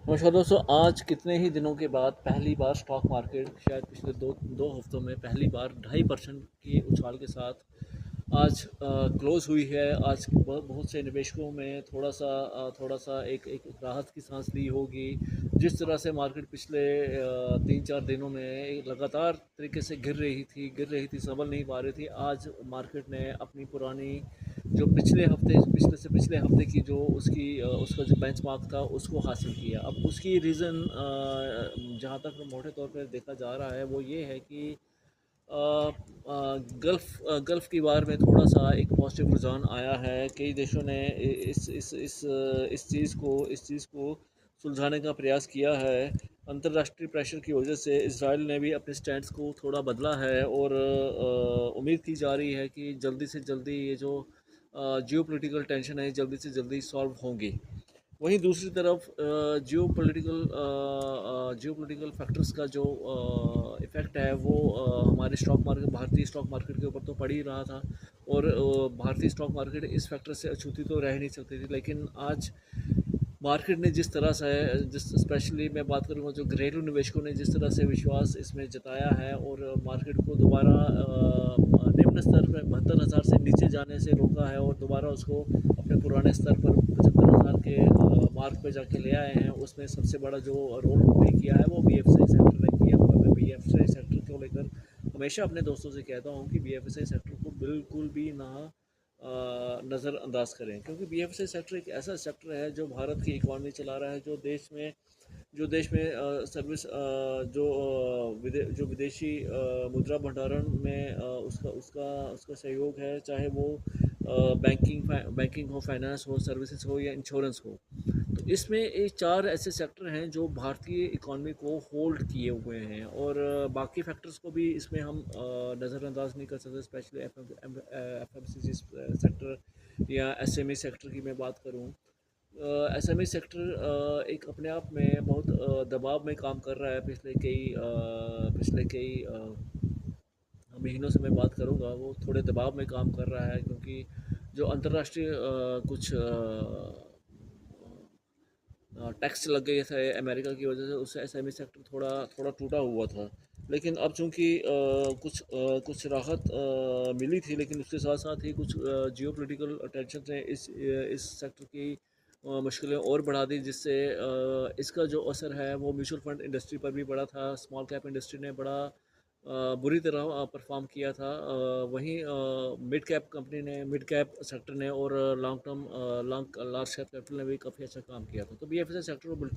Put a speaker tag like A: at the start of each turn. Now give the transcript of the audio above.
A: नमस्कार दोस्तों, आज कितने ही दिनों के बाद पहली बार स्टॉक मार्केट शायद पिछले दो दो हफ्तों में पहली बार 2.5% की उछाल के साथ आज क्लोज़ हुई है। आज बहुत बहुत से निवेशकों में थोड़ा सा एक राहत की सांस ली होगी। जिस तरह से मार्केट पिछले 3-4 दिनों में लगातार तरीके से गिर रही थी, संभल नहीं पा रही थी। आज मार्केट ने अपनी पुरानी जो पिछले हफ्ते की जो उसका जो बेंचमार्क था उसको हासिल किया। अब उसकी रीज़न जहाँ तक मोटे तौर पर देखा जा रहा है वो ये है कि गल्फ़ की वार में थोड़ा-सा एक पॉजिटिव रुझान आया है। कई देशों ने इस चीज़ को सुलझाने का प्रयास किया है। अंतर्राष्ट्रीय प्रेशर की वजह से इज़राइल ने भी अपने स्टैंड्स को थोड़ा बदला है और उम्मीद की जा रही है कि जल्दी से जल्दी ये जो जियोपॉलिटिकल टेंशन है जल्दी से जल्दी सॉल्व होंगी। वहीं दूसरी तरफ जियोपॉलिटिकल फैक्टर्स का जो इफ़ेक्ट है वो हमारे भारतीय स्टॉक मार्केट के ऊपर तो पड़ ही रहा था। और भारतीय स्टॉक मार्केट इस फैक्टर से अछूती तो रह नहीं सकती थी, लेकिन आज मार्केट ने जिस तरह से जिस स्पेशली मैं बात करूँगा जो घरेलू निवेशकों ने जिस तरह से विश्वास इसमें जताया है और मार्केट को दोबारा निम्न स्तर पर 72,000 से नीचे जाने से रोका है और दोबारा उसको अपने पुराने स्तर पर 75,000 के मार्क पे जाके ले आए हैं। उसमें सबसे बड़ा जो रोल प्ले किया है वो बीएफएसआई सेक्टर ने किया हुआ है। मैं बीएफएसआई सेक्टर को लेकर हमेशा अपने दोस्तों से कहता हूँ कि बीएफएसआई सेक्टर को बिल्कुल भी ना नज़रअंदाज करें, क्योंकि बीएफएसआई सेक्टर एक ऐसा सेक्टर है जो भारत की इकॉनमी चला रहा है, जो देश में सर्विस जो विदेशी मुद्रा भंडारण में उसका उसका उसका सहयोग है, चाहे वो बैंकिंग हो, फाइनेंस हो, सर्विसेज हो या इंश्योरेंस हो। तो इसमें ये चार ऐसे सेक्टर हैं जो भारतीय इकॉनमी को होल्ड किए हुए हैं और बाकी फैक्टर्स को भी इसमें हम नज़रअंदाज नहीं कर सकते। स्पेशली एफएमसीजी सेक्टर या एसएमई सेक्टर की मैं बात करूं, एसएमई सेक्टर एक अपने आप में बहुत दबाव में काम कर रहा है। पिछले कई महीनों से मैं बात करूंगा, वो थोड़े दबाव में काम कर रहा है, क्योंकि जो अंतर्राष्ट्रीय कुछ टैक्स लग गए थे अमेरिका की वजह से, उससे एसएमई सेक्टर थोड़ा थोड़ा टूटा हुआ था। लेकिन अब चूंकि कुछ राहत मिली थी, लेकिन उसके साथ साथ ही कुछ जियोपॉलिटिकल टेंशन ने इस सेक्टर की मुश्किलें और बढ़ा दी, जिससे इसका जो असर है वो म्यूचुअल फंड इंडस्ट्री पर भी पड़ा था। स्मॉल कैप इंडस्ट्री ने बड़ा बुरी तरह परफॉर्म किया था। वहीं मिड कैप सेक्टर ने और long term long large cap capital ने भी काफ़ी अच्छा काम किया था। तो बीएफएसआई सेक्टर को बिल्कुल